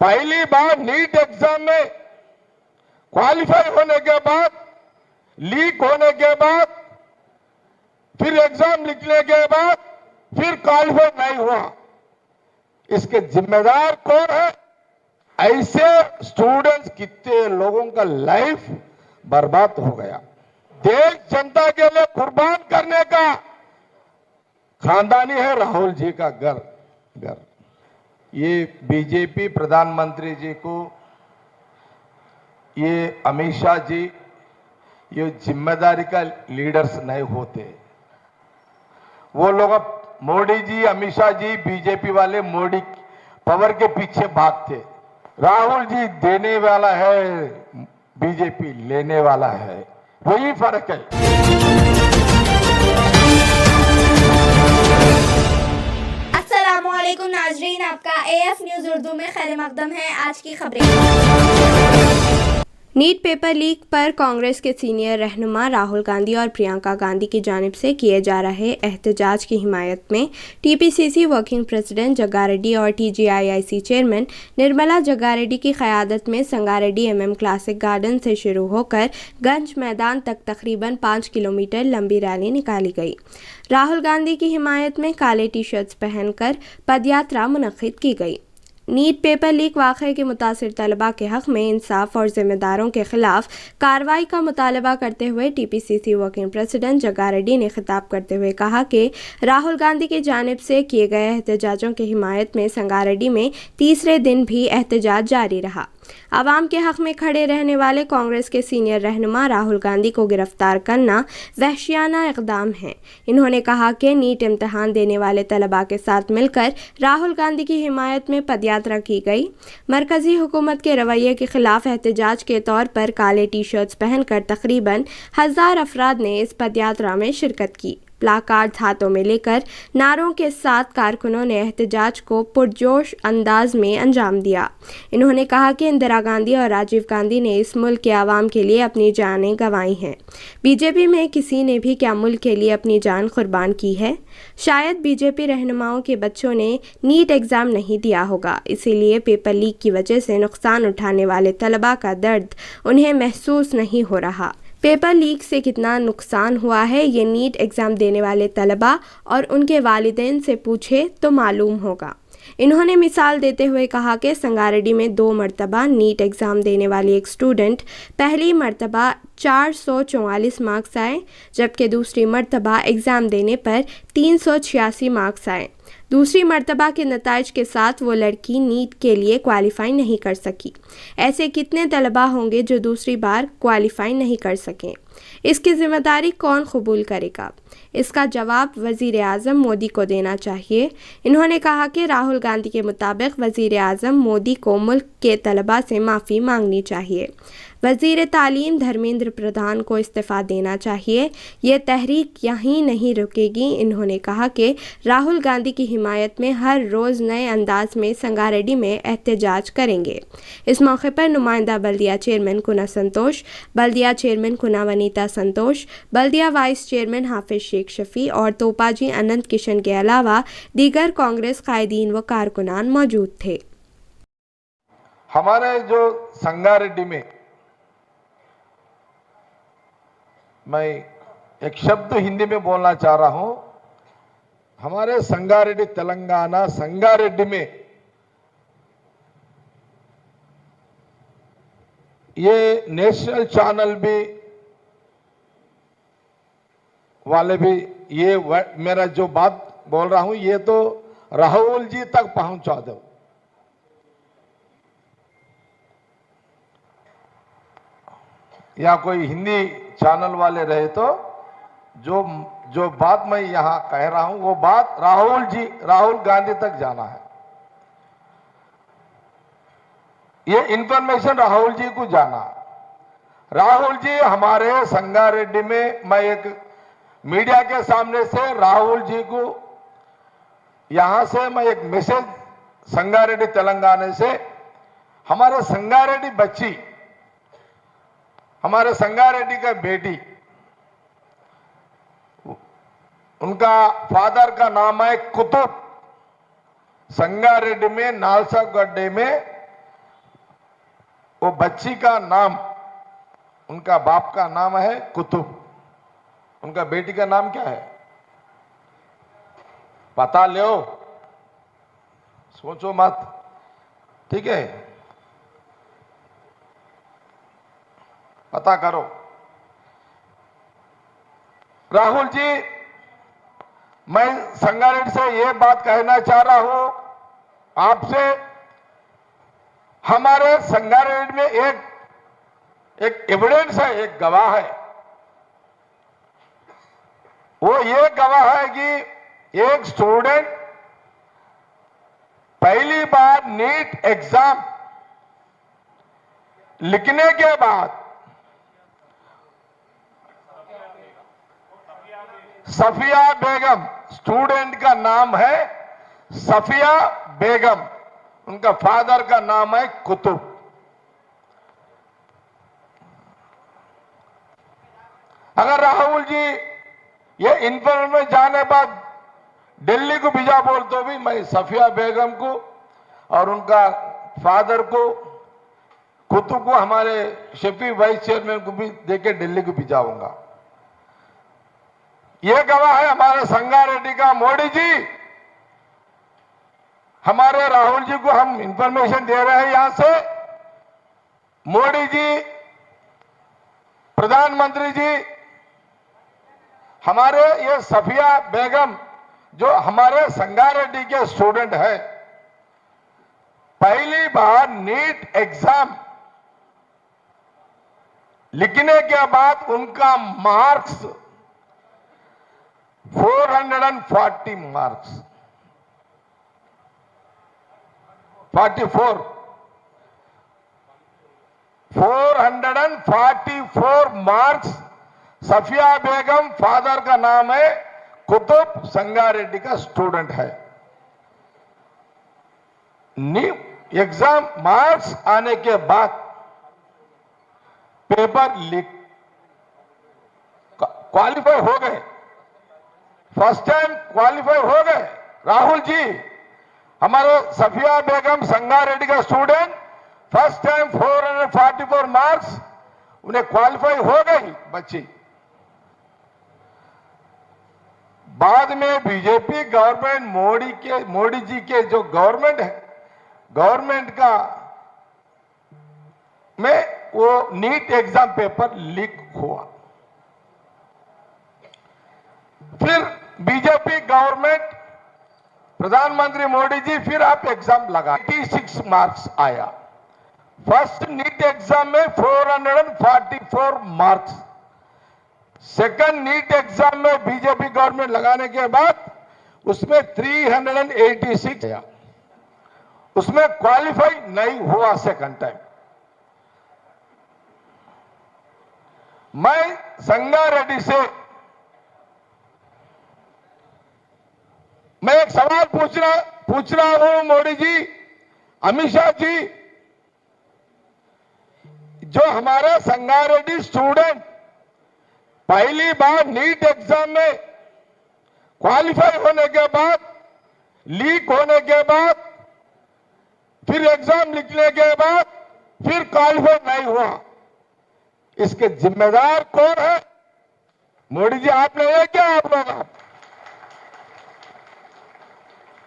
पहली बार NEET exam में qualify होने के बाद, लीक होने के बाद, फिर एग्जाम लिखने के बाद फिर क्वालिफाई नहीं हुआ, इसके जिम्मेदार कौन है? ऐसे स्टूडेंट्स कितने लोगों का लाइफ बर्बाद हो गया। देश जनता के लिए कुर्बान करने का खानदानी है राहुल जी का घर। ये बीजेपी प्रधानमंत्री जी को, ये अमित शाह जी, ये जिम्मेदारी का लीडर्स नहीं होते। वो लोग मोदी जी, अमित शाह जी, बीजेपी वाले मोदी पावर के पीछे भागते। राहुल जी देने वाला है, बीजेपी लेने वाला है, वही फर्क है। अस्सलामुअलैकुम नाजरीन, आपका एएफ न्यूज उर्दू में खैर मकदम है। आज की खबरें। नीट पेपर लीक पर कांग्रेस के सीनियर रहनुमा राहुल गांधी और प्रियंका गांधी की जानिब से किए जा रहे एहतजाज की हिमायत में टीपीसीसी वर्किंग प्रेसिडेंट जग्गारेड्डी और टीजीआईआईसी चेयरमैन निर्मला जग्गारेड्डी की क़यादत में संगारेड्डी एमएम क्लासिक गार्डन से शुरू होकर गंज मैदान तक तकरीबन 5 किलोमीटर लंबी रैली निकाली गई। राहुल गांधी की हिमायत में काले टी शर्ट्स पहनकर पदयात्रा मुनक्किद की गई। नीट पेपर लीक वाक़े के मुतासिर तलबा के हक़ में इंसाफ और ज़िम्मेदारों के ख़िलाफ़ कार्रवाई का मुतालबा करते हुए टीपीसीसी वर्किंग प्रेसिडेंट जग्गारेड्डी ने खिताब करते हुए कहा कि राहुल गांधी की जानिब से किए गए एहतजाजों की हिमायत में संगारेड्डी में तीसरे दिन भी एहतजाज जारी रहा। आवाम के हक़ में खड़े रहने वाले कांग्रेस के सीनियर रहनुमा राहुल गांधी को गिरफ्तार करना वहशियाना इक़दाम है। इन्होंने कहा कि नीट इम्तहान देने वाले तलबा के साथ मिलकर राहुल गांधी की हिमायत में पदयात्रा की गई। मरकज़ी हुकूमत के रवैये के ख़िलाफ़ एहतजाज के तौर पर काले टी शर्ट्स पहनकर तकरीबन 1000 अफराद ने इस पदयात्रा में शिरकत की। प्लाकार्ड्स हाथों में लेकर नारों के साथ कारकुनों ने एहतजाज को पुरजोश अंदाज में अंजाम दिया। इन्होंने कहा कि इंदिरा गांधी और राजीव गांधी ने इस मुल्क के आवाम के लिए अपनी जानें गंवाई हैं। बीजेपी में किसी ने भी क्या मुल्क के लिए अपनी जान कुर्बान की है? शायद बीजेपी रहनुमाओं के बच्चों ने नीट एग्ज़ाम नहीं दिया होगा, इसीलिए पेपर लीक की वजह से नुकसान उठाने वाले तलबा का दर्द उन्हें महसूस नहीं हो रहा। पेपर लीक से कितना नुकसान हुआ है ये नीट एग्ज़ाम देने वाले तलबा और उनके वालिदैन से पूछे तो मालूम होगा। इन्होंने मिसाल देते हुए कहा कि संगारेड्डी में 2 मरतबा नीट एग्ज़ाम देने वाली एक स्टूडेंट पहली मरतबा 444 मार्क्स आए, जबकि दूसरी मरतबा एग्ज़ाम देने पर 386 मार्क्स आए। दूसरी मरतबा के नताइज के साथ वो लड़की नीट के लिए क्वालिफाई नहीं कर सकी। ऐसे कितने तलबा होंगे जो दूसरी बार क्वालिफाई नहीं कर सकें? इसकी जिम्मेदारी कौन कबूल करेगा? इसका जवाब वज़ीर आज़म मोदी को देना चाहिए। इन्होंने कहा कि राहुल गांधी के मुताबिक वज़ीर आज़म मोदी को मुल्क के तलबा से माफ़ी मांगनी चाहिए। वज़ीर तालीम धर्मेंद्र प्रधान को इस्तीफ़ा देना चाहिए। ये तहरीक यहीं नहीं रुकेगी। इन्होंने कहा कि राहुल गांधी की हिमायत में हर रोज़ नए अंदाज में संगारेड्डी में एहतजाज करेंगे। इस मौके पर नुमाइंदा बल्दिया चेयरमैन कुना संतोष, बल्दिया चेयरमैन कुना वनीता संतोष, बल्दिया वाइस चेयरमैन हाफिज शेख शफी और तोपाजी अनंत किशन के अलावा दीगर कांग्रेस कायदीन व कारकुनान मौजूद थे। हमारे जो संगारेड्डी में, मैं एक शब्द हिंदी में बोलना चाह रहा हूं। हमारे संगारेड्डी तेलंगाना संगारेड्डी में ये नेशनल चैनल भी वाले भी ये मेरा जो बात बोल रहा हूं ये तो राहुल जी तक पहुंचा दो। या कोई हिंदी चैनल वाले रहे तो जो बात मैं यहां कह रहा हूं वो बात राहुल गांधी तक जाना है। ये इंफॉर्मेशन राहुल जी को जाना। राहुल जी हमारे संगारेड्डी में, मैं एक मीडिया के सामने से राहुल जी को यहां से मैं एक मैसेज संगारेड्डी तेलंगाना से, हमारे संगारेड्डी बच्ची, हमारे संगारेड्डी का बेटी, उनका फादर का नाम है कुतुब। संगारेड्डी में नालसा गड्ढे में वो बच्ची का नाम, उनका बाप का नाम है कुतुब, उनका बेटी का नाम क्या है पता लो, सोचो मत, ठीक है, पता करो। राहुल जी, मैं संगारेड्डी से ये बात कहना चाह रहा हूं आपसे, हमारे संगारेड्डी में एक एविडेंस है, एक गवाह है। वो ये गवाह है कि एक स्टूडेंट पहली बार नीट एग्जाम लिखने के बाद सफिया बेगम, स्टूडेंट का नाम है सफिया बेगम, उनका फादर का नाम है कुतुब। अगर राहुल जी ये इन्फॉर्मेशन जाने बाद दिल्ली को भेजा बोल तो भी मैं सफिया बेगम को और उनका फादर को कुतुब को हमारे शफी वाइस चेयरमैन को भी देके दिल्ली को भिजाऊंगा। ये गवाह है हमारे संगारेड्डी का मोदी जी। हमारे राहुल जी को हम इंफॉर्मेशन दे रहे हैं यहां से, मोदी जी, प्रधानमंत्री जी, हमारे ये सफिया बेगम जो हमारे संगारेड्डी के स्टूडेंट है, पहली बार नीट एग्जाम लिखने के बाद उनका मार्क्स 440 मार्क्स, 444 मार्क्स। सफिया बेगम, फादर का नाम है कुतुब, संगारेड्डी का स्टूडेंट है। एग्जाम मार्क्स आने के बाद पेपर लीक, क्वालिफाई हो गए, फर्स्ट टाइम क्वालिफाई हो गए। राहुल जी, हमारे सफिया बेगम संगारेड्डी का स्टूडेंट फर्स्ट टाइम 444 मार्क्स, उन्हें क्वालिफाई हो गई बच्ची। बाद में बीजेपी गवर्नमेंट, मोदी जी के जो गवर्नमेंट है, गवर्नमेंट का में वो नीट एग्जाम पेपर लीक हुआ। फिर बीजेपी गवर्नमेंट, प्रधानमंत्री मोदी जी, फिर आप एग्जाम लगा, 86 मार्क्स आया। फर्स्ट नीट एग्जाम में 444 मार्क्स, सेकंड नीट एग्जाम में बीजेपी गवर्नमेंट लगाने के बाद उसमें 386 आया, उसमें क्वालिफाई नहीं हुआ सेकंड टाइम। मैं संगारेड्डी से मैं एक सवाल पूछ रहा हूं मोदी जी, अमित शाह जी, जो हमारा संगारेड्डी स्टूडेंट पहली बार नीट एग्जाम में क्वालिफाई होने के बाद, लीक होने के बाद, फिर एग्जाम लिखने के बाद फिर क्वालिफाई नहीं हुआ, इसके जिम्मेदार कौन है? मोदी जी आप नहीं है क्या? आप लोग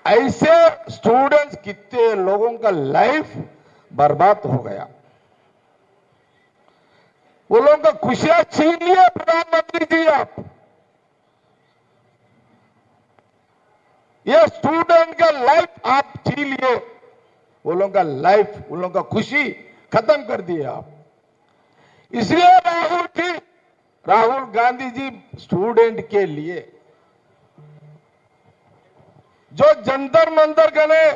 ऐसे स्टूडेंट्स, कितने लोगों का लाइफ बर्बाद हो गया, वो लोगों का खुशियां छीन लिए प्रधानमंत्री जी आप। ये स्टूडेंट का लाइफ आप छीन लिए, वो लोगों का लाइफ, वो लोगों का खुशी खत्म कर दिए आप। इसलिए राहुल गांधी जी स्टूडेंट के लिए जो जंतर मंतर गने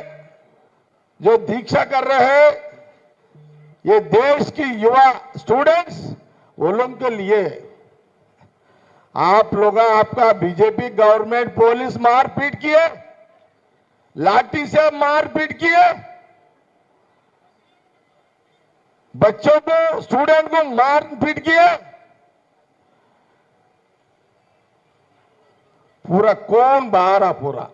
जो दीक्षा कर रहे हैं, ये देश की युवा स्टूडेंट्स, वो लोग के लिए आप लोग, आपका बीजेपी गवर्नमेंट पुलिस मारपीट किए, लाठी से मारपीट किए, बच्चों को, स्टूडेंट को मारपीट किए, पूरा कौन बाहर पूरा।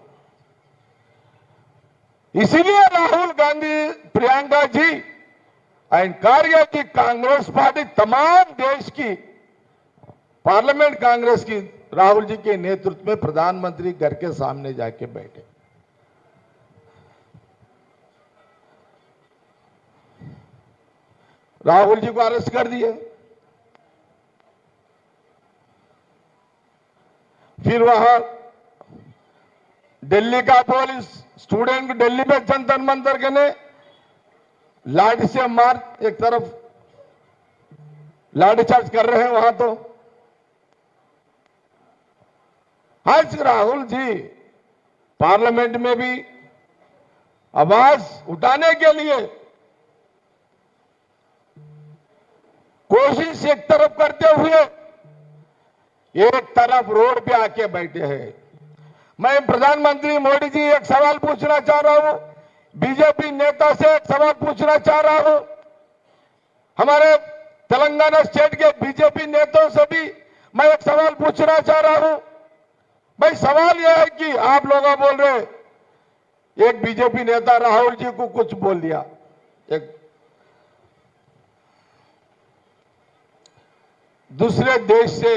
इसीलिए राहुल गांधी, प्रियंका जी, ఆయన कार्य की कांग्रेस पार्टी तमाम देश की पार्लियामेंट कांग्रेस की राहुल जी के नेतृत्व में प्रधानमंत्री घर के सामने जाके बैठे। राहुल जी को अरेस्ट कर दिए। फिर वहां दिल्ली का पुलिस स्टूडेंट को दिल्ली में जंतर मंतर के ने लाठी से मार, एक तरफ लाठीचार्ज कर रहे हैं वहां। तो आज राहुल जी पार्लियामेंट में भी आवाज उठाने के लिए कोशिश एक तरफ करते हुए एक तरफ रोड पे आके बैठे हैं। मैं प्रधानमंत्री मोदी जी एक सवाल पूछना चाह रहा हूं, बीजेपी नेता से एक सवाल पूछना चाह रहा हूं, हमारे तेलंगाना स्टेट के बीजेपी नेताओं से भी मैं एक सवाल पूछना चाह रहा हूं। भाई सवाल यह है कि आप लोग बोल रहे एक बीजेपी नेता राहुल जी को कुछ बोल दिया, एक दूसरे देश से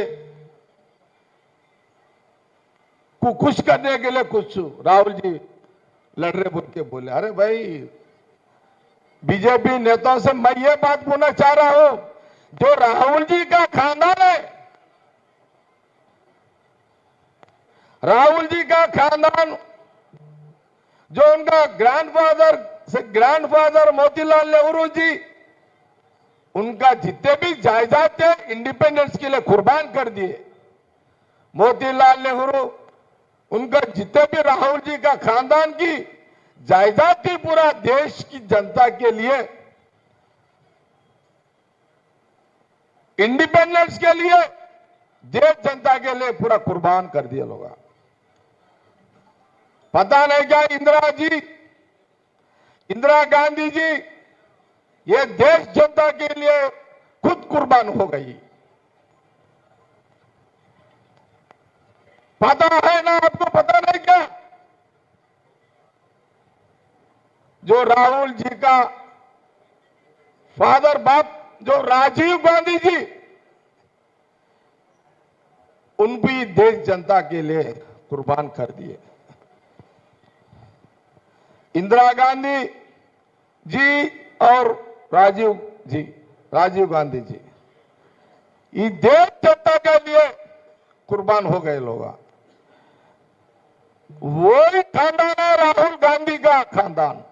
को खुश करने के लिए कुछ राहुल जी लड़ रहे बोल के बोले। अरे भाई बीजेपी नेताओं से मैं ये बात बोलना चाह रहा हूं, जो राहुल जी का खानदान है, राहुल जी का खानदान, जो उनका ग्रैंडफादर मोतीलाल नेहरू जी, उनका जितने भी जायदाद थे इंडिपेंडेंस के लिए कुर्बान कर दिए। मोतीलाल नेहरू, उनका जितने भी राहुल जी का खानदान की जायदाद थी पूरा देश की जनता के लिए, इंडिपेंडेंस के लिए, देश जनता के लिए पूरा कुर्बान कर दिए लोग। पता नहीं क्या इंदिरा गांधी जी ये देश जनता के लिए खुद कुर्बान हो गई। पता है ना आपको, पता नहीं क्या? जो राहुल जी का फादर बाप जो राजीव गांधी जी, उन भी देश जनता के लिए कुर्बान कर दिए। इंदिरा गांधी जी और राजीव गांधी जी ये देश जनता के लिए कुर्बान हो गए लोग। वही खानदान है राहुल गांधी का खानदान।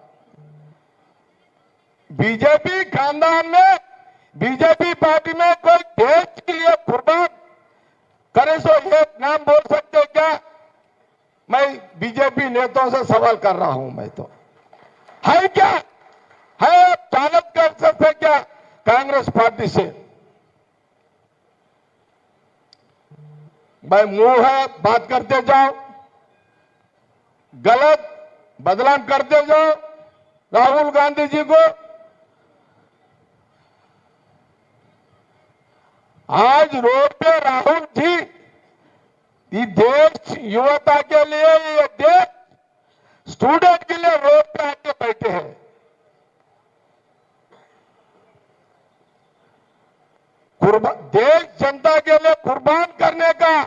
बीजेपी खानदान में, बीजेपी पार्टी में कोई देश के लिए कुर्बान करे सो एक नाम बोल सकते क्या? मैं बीजेपी नेताओं से सवाल कर रहा हूं, मैं तो है क्या? है चालक कर सकते क्या कांग्रेस पार्टी से? भाई मुंह है, बात करते जाओ, गलत बदनाम करते जाओ राहुल गांधी जी को। आज रोड पे राहुल जी ये देश युवता के लिए, ये देश स्टूडेंट के लिए रोड पे आके बैठे हैं। देश जनता के लिए कुर्बान करने का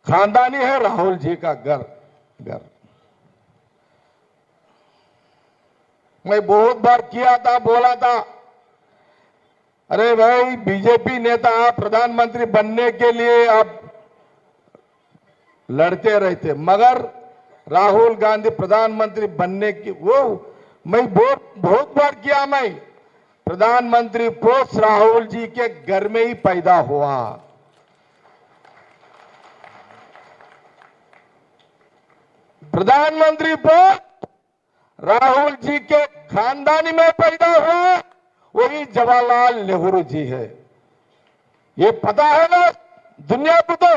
खानदानी है राहुल जी का घर। मैं बहुत बार किया था, बोला था, अरे भाई बीजेपी नेता आप प्रधानमंत्री बनने के लिए आप लड़ते रहते, मगर राहुल गांधी प्रधानमंत्री बनने की वो मैं बहुत बार किया। मैं प्रधानमंत्री पोस्ट राहुल जी के घर में ही पैदा हुआ। प्रधानमंत्री पोस्ट राहुल जी के खानदानी में पैदा हुआ, वही जवाहरलाल नेहरू जी है। ये पता है ना दुनिया को। तो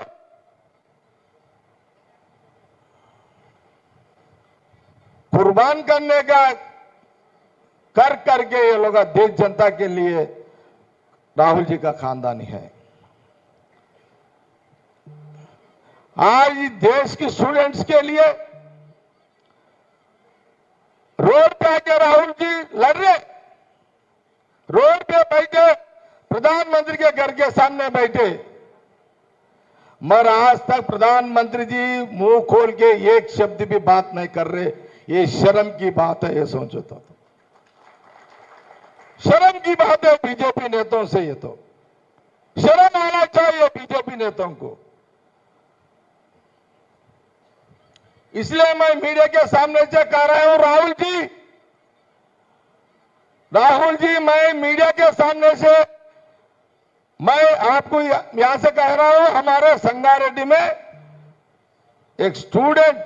कुर्बान करने का करके ये लोग देश जनता के लिए राहुल जी का खानदानी है। आज देश के स्टूडेंट्स के लिए रोड पे आके राहुल जी लड़ रहे। प्रधानमंत्री के घर के सामने बैठे, मगर आज तक प्रधानमंत्री जी मुंह खोल के एक शब्द भी बात नहीं कर रहे। ये शर्म की बात है, ये सोचो तो शर्म की बात है बीजेपी नेताओं से। ये तो शर्म आना चाहिए बीजेपी नेताओं को। इसलिए मैं मीडिया के सामने से कह रहा हूं, राहुल जी, मैं मीडिया के सामने से मैं आपको यहां से कह रहा हूं, हमारे संगारेड्डी में एक स्टूडेंट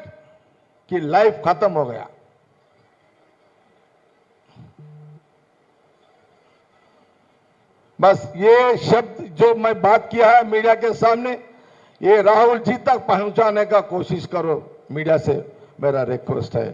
की लाइफ खत्म हो गया। बस ये शब्द जो मैं बात किया है मीडिया के सामने, ये राहुल जी तक पहुंचाने का कोशिश करो। मीडिया से मेरा रिक्वेस्ट है।